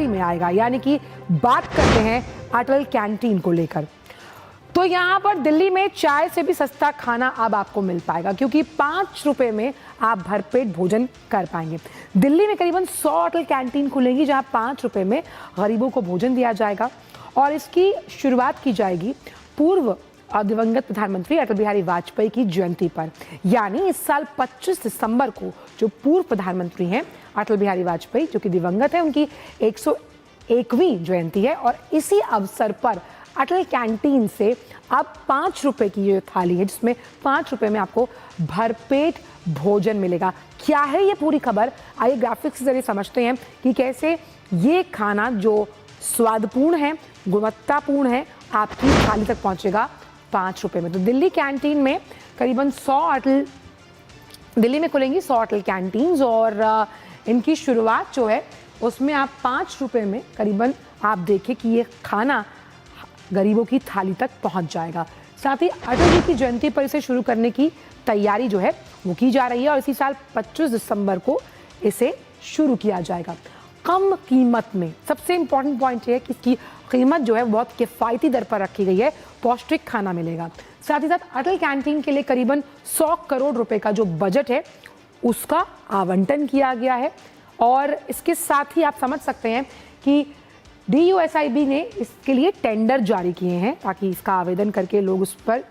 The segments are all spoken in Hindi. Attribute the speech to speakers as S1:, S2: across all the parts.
S1: तैयारी में आएगा। यानी कि बात करते हैं अटल कैंटीन को लेकर, तो यहाँ पर दिल्ली में चाय से भी सस्ता खाना अब आपको मिल पाएगा, क्योंकि 5 रुपए में आप भरपेट भोजन कर पाएंगे। दिल्ली में करीबन 100 अटल कैंटीन खुलेंगी, जहाँ 5 रुपए में गरीबों को भोजन दिया जाएगा। और इसकी शुरुआत की जाएगी पूर्व दिवंगत प्रधानमंत्री अटल बिहारी वाजपेयी की जयंती पर, यानी इस साल 25 दिसंबर को जो पूर्व प्रधानमंत्री हैं अटल बिहारी वाजपेयी, जो कि दिवंगत है, उनकी 101वीं जयंती है। और इसी अवसर पर अटल कैंटीन से अब 5 रुपए की ये थाली है, जिसमें 5 रुपए में आपको भरपेट भोजन मिलेगा। क्या है ये पूरी खबर, आइए ग्राफिक्स के जरिए समझते हैं कि कैसे ये खाना जो स्वादपूर्ण है, गुणवत्तापूर्ण है, आपकी थाली तक पहुंचेगा 5 रुपए में। तो दिल्ली कैंटीन में करीबन 100 अटल दिल्ली में खुलेंगी 100 अटल कैंटीन्स, और इनकी शुरुआत जो है उसमें आप 5 रुपए में करीबन आप देखें कि ये खाना गरीबों की थाली तक पहुंच जाएगा। साथ ही अटल जी की जयंती पर इसे शुरू करने की तैयारी जो है वो की जा रही है, और इसी साल 25 दिसंबर को इसे शुरू किया जाएगा। कम कीमत में सबसे इंपॉर्टेंट पॉइंट ये है कि इसकी कीमत जो है बहुत किफ़ायती दर पर रखी गई है, पौष्टिक खाना मिलेगा। साथ ही साथ अटल कैंटीन के लिए करीबन 100 करोड़ रुपए का जो बजट है उसका आवंटन किया गया है। और इसके साथ ही आप समझ सकते हैं कि DUSIB ने इसके लिए टेंडर जारी किए हैं, ताकि इसका आवेदन करके लोग उस पर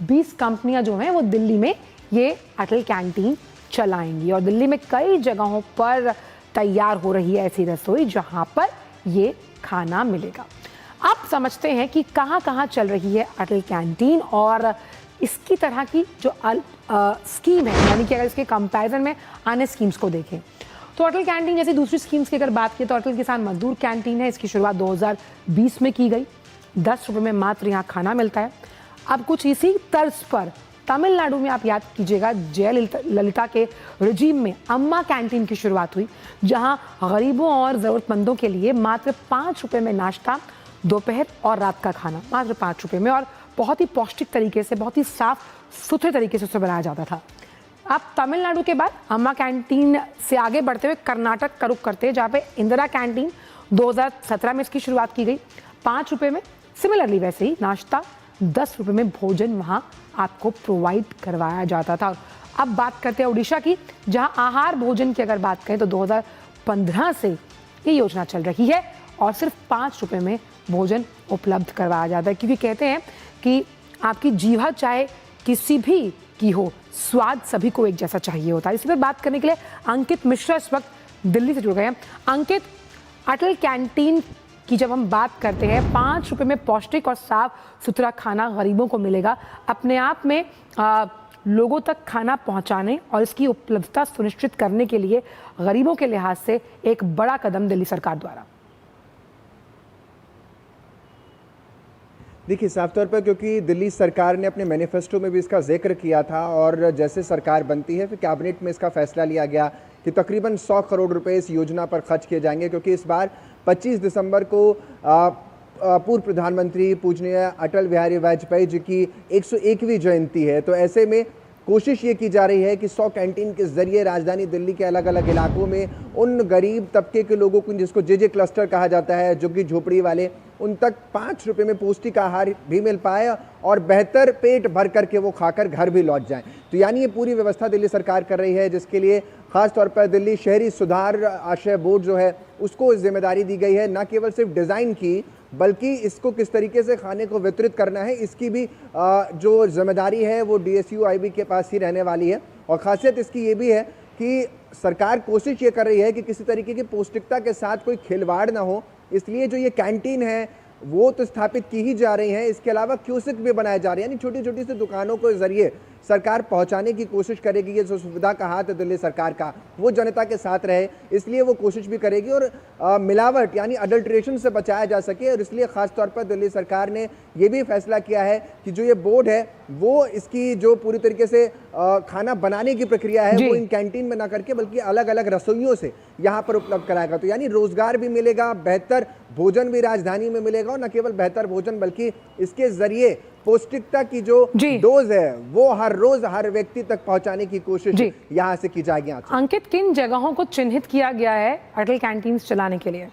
S1: 20 कंपनियां जो हैं वो दिल्ली में ये अटल कैंटीन चलाएंगी। और दिल्ली में कई जगहों पर तैयार हो रही है ऐसी रसोई जहां पर ये खाना मिलेगा। अब समझते हैं कि कहां कहां चल रही है अटल कैंटीन, और इसकी तरह की जो स्कीम है, यानी कि अगर इसके कंपैरिजन में अन्य स्कीम्स को देखें तो अटल कैंटीन जैसी दूसरी स्कीम्स की अगर बात की तो अटल किसान मजदूर कैंटीन है, इसकी शुरुआत 2020 में की गई। 10 रुपए में मात्र यहाँ खाना मिलता है। अब कुछ इसी तर्ज पर तमिलनाडु में आप याद कीजिएगा जयललिता के रिजीम में अम्मा कैंटीन की शुरुआत हुई, जहां गरीबों और ज़रूरतमंदों के लिए मात्र 5 रुपए में नाश्ता, दोपहर और रात का खाना मात्र 5 रुपए में, और बहुत ही पौष्टिक तरीके से, बहुत ही साफ सुथरे तरीके से उसे बनाया जाता था। अब तमिलनाडु के बाद अम्मा कैंटीन से आगे बढ़ते हुए कर्नाटक का रुख करते हैं, जहाँ पे इंदिरा कैंटीन 2017 में इसकी शुरुआत की गई। 5 रुपए में सिमिलरली वैसे ही नाश्ता, 10 रुपए में भोजन वहाँ आपको प्रोवाइड करवाया जाता था। अब बात करते हैं उड़ीसा की, जहाँ आहार भोजन की अगर बात करें तो 2015 से ये योजना चल रही है, और सिर्फ 5 रुपए में भोजन उपलब्ध करवाया जाता है, क्योंकि कहते हैं कि आपकी जीवा चाहे किसी भी की हो, स्वाद सभी को एक जैसा चाहिए होता है। इसी पर बात करने के लिए अंकित मिश्रा इस वक्त दिल्ली से जुड़ गए हैं। अंकित, अटल कैंटीन की जब हम बात करते हैं, 5 रुपए में पौष्टिक और साफ सुथरा खाना गरीबों को मिलेगा, अपने आप में लोगों तक खाना पहुंचाने और इसकी उपलब्धता सुनिश्चित करने के लिए गरीबों के लिहाज से एक बड़ा कदम दिल्ली सरकार द्वारा।
S2: देखिए, साफ तौर पर क्योंकि दिल्ली सरकार ने अपने मैनिफेस्टो में भी इसका जिक्र किया था, और जैसे सरकार बनती है फिर कैबिनेट में इसका फैसला लिया गया कि तकरीबन 100 करोड़ रुपए इस योजना पर खर्च किए जाएंगे, क्योंकि इस बार 25 दिसंबर को पूर्व प्रधानमंत्री पूजनीय अटल बिहारी वाजपेयी जी की 101वीं जयंती है। तो ऐसे में कोशिश ये की जा रही है कि 100 कैंटीन के जरिए राजधानी दिल्ली के अलग अलग इलाकों में उन गरीब तबके के लोगों को, जिसको जे क्लस्टर कहा जाता है, झुग्गी झोपड़ी वाले, उन तक 5 रुपए में पौष्टिक आहार भी मिल पाए और बेहतर पेट भर करके वो खाकर घर भी लौट जाएं। तो यानी ये पूरी व्यवस्था दिल्ली सरकार कर रही है, जिसके लिए खास तौर पर दिल्ली शहरी सुधार आश्रय बोर्ड जो है उसको जिम्मेदारी दी गई है, न केवल सिर्फ डिज़ाइन की बल्कि इसको किस तरीके से खाने को वितरित करना है इसकी भी जो जिम्मेदारी है वो DSUIB के पास ही रहने वाली है। और ख़ासियत इसकी ये भी है कि सरकार कोशिश ये कर रही है कि किसी तरीके की पौष्टिकता के साथ कोई खिलवाड़ ना हो, इसलिए जो ये कैंटीन है वो तो स्थापित की ही जा रही हैं, इसके अलावा क्यूसिक भी बनाए जा रहे हैं, यानी छोटी छोटी सी दुकानों के जरिए सरकार पहुंचाने की कोशिश करेगी। ये जो सुविधा का हाथ है दिल्ली सरकार का वो जनता के साथ रहे, इसलिए वो कोशिश भी करेगी और मिलावट यानी अडल्ट्रेशन से बचाया जा सके। और इसलिए खास तौर पर दिल्ली सरकार ने ये भी फैसला किया है कि जो ये बोर्ड है वो इसकी जो पूरी तरीके से खाना बनाने की प्रक्रिया है वो इन कैंटीन में ना करके बल्कि अलग अलग रसोइयों से यहाँ पर उपलब्ध कराएगा। तो यानी रोजगार भी मिलेगा, बेहतर भोजन भी राजधानी में मिलेगा, और न केवल बेहतर भोजन बल्कि इसके जरिए पौष्टिकता की जो डोज है वो हर रोज हर व्यक्ति तक पहुंचाने की कोशिश यहाँ से की जाएगी।
S1: अंकित, किन जगहों को चिन्हित किया गया है अटल कैंटीन चलाने के लिए?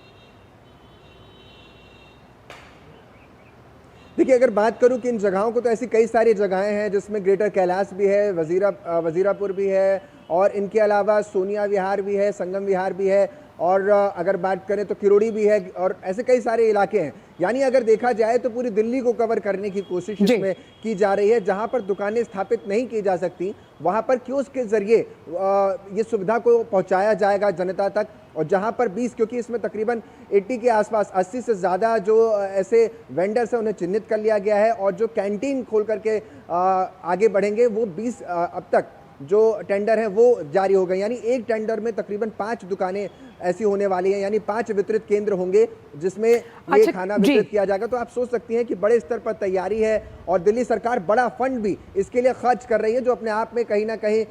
S2: देखिए, अगर बात करूं कि इन जगहों को, तो ऐसी कई सारी जगहें हैं जिसमें ग्रेटर कैलाश भी है, वजीरापुर भी है, और इनके अलावा सोनिया विहार भी है, संगम विहार भी है, और अगर बात करें तो किरोड़ी भी है, और ऐसे कई सारे इलाके हैं। यानी अगर देखा जाए तो पूरी दिल्ली को कवर करने की कोशिश इसमें की जा रही है। जहां पर दुकानें स्थापित नहीं की जा सकती, वहां पर कियोस्क के जरिए ये सुविधा को पहुंचाया जाएगा जनता तक। और जहां पर 20, क्योंकि इसमें तकरीबन 80 के आसपास, 80 से ज़्यादा जो ऐसे वेंडर्स हैं उन्हें चिन्हित कर लिया गया है, और जो कैंटीन खोल करके आगे बढ़ेंगे वो 20 अब तक जो टेंडर है वो जारी हो गए। यानी एक टेंडर में तकरीबन 5 दुकानें ऐसी होने वाली हैं, यानी 5 वितरित केंद्र होंगे जिसमें ये खाना वितरित किया जाएगा। तो आप सोच सकती हैं कि बड़े स्तर पर तैयारी है, और दिल्ली सरकार बड़ा फंड भी इसके लिए खर्च कर रही है, जो अपने आप में कहीं ना कहीं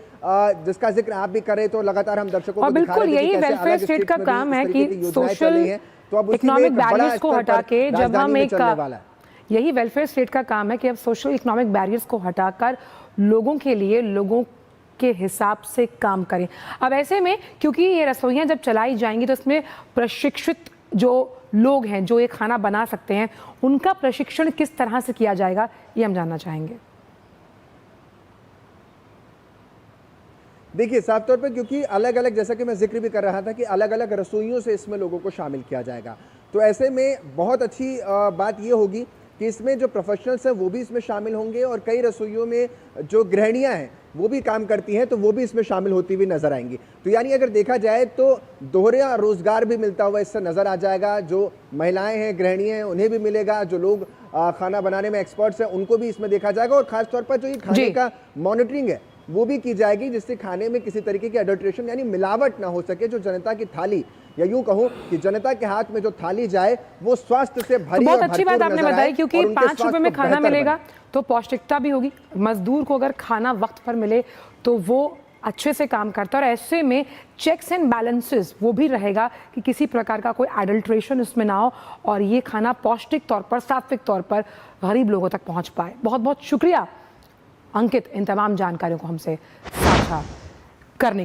S2: जिसका जिक्र आप भी कर रहे, तो लगातार हम दर्शकों को दिखा रहे हैं कि कैसे अलग स्टेट का काम है कि सोशल
S1: इकोनॉमिक बैरियर्स को हटा के जब हम एक यही वेलफेयर स्टेट का काम है कि अब सोशल इकोनॉमिक बैरियर्स को हटाकर लोगों के लिए, लोगों के हिसाब से काम करें। अब ऐसे में क्योंकि ये रसोइयाँ जब चलाई जाएंगी तो इसमें प्रशिक्षित जो लोग हैं जो ये खाना बना सकते हैं, उनका प्रशिक्षण किस तरह से किया जाएगा, ये हम जानना चाहेंगे।
S2: देखिए, साफ तौर पर क्योंकि अलग अलग, जैसा कि मैं जिक्र भी कर रहा था कि अलग अलग रसोइयों से इसमें लोगों को शामिल किया जाएगा, तो ऐसे में बहुत अच्छी बात ये होगी कि इसमें जो प्रोफेशनल्स हैं वो भी इसमें शामिल होंगे, और कई रसोइयों में जो गृहिणियां हैं वो भी काम करती हैं, तो वो भी इसमें शामिल होती हुई नजर आएंगी। तो यानी अगर देखा जाए तो दोहरा रोजगार भी मिलता हुआ इससे नजर आ जाएगा। जो महिलाएं हैं, गृहिणियां हैं, उन्हें भी मिलेगा, जो लोग खाना बनाने में एक्सपर्ट्स हैं उनको भी इसमें देखा जाएगा, और खासतौर पर जो ये खाने का मॉनिटरिंग है वो भी की जाएगी, जिससे खाने में किसी तरीके की एडल्ट्रेशन यानी मिलावट ना हो सके। जो जनता की थाली, या यूं कहूं कि जनता के हाथ में जो थाली जाए वो स्वास्थ्य से भरी,
S1: बहुत अच्छी बात आपने बताई, क्योंकि 5 रुपए में खाना मिलेगा तो पौष्टिकता भी होगी। मजदूर को अगर खाना वक्त पर मिले तो वो अच्छे से काम करता है, और ऐसे में चेक्स एंड बैलेंसेस वो भी रहेगा कि किसी प्रकार का कोई एडल्ट्रेशन इसमें ना हो, और ये खाना पौष्टिक तौर पर, सात्विक तौर पर गरीब लोगों तक पहुंच पाए। बहुत बहुत शुक्रिया अंकित इन तमाम जानकारियों को हमसे साझा करने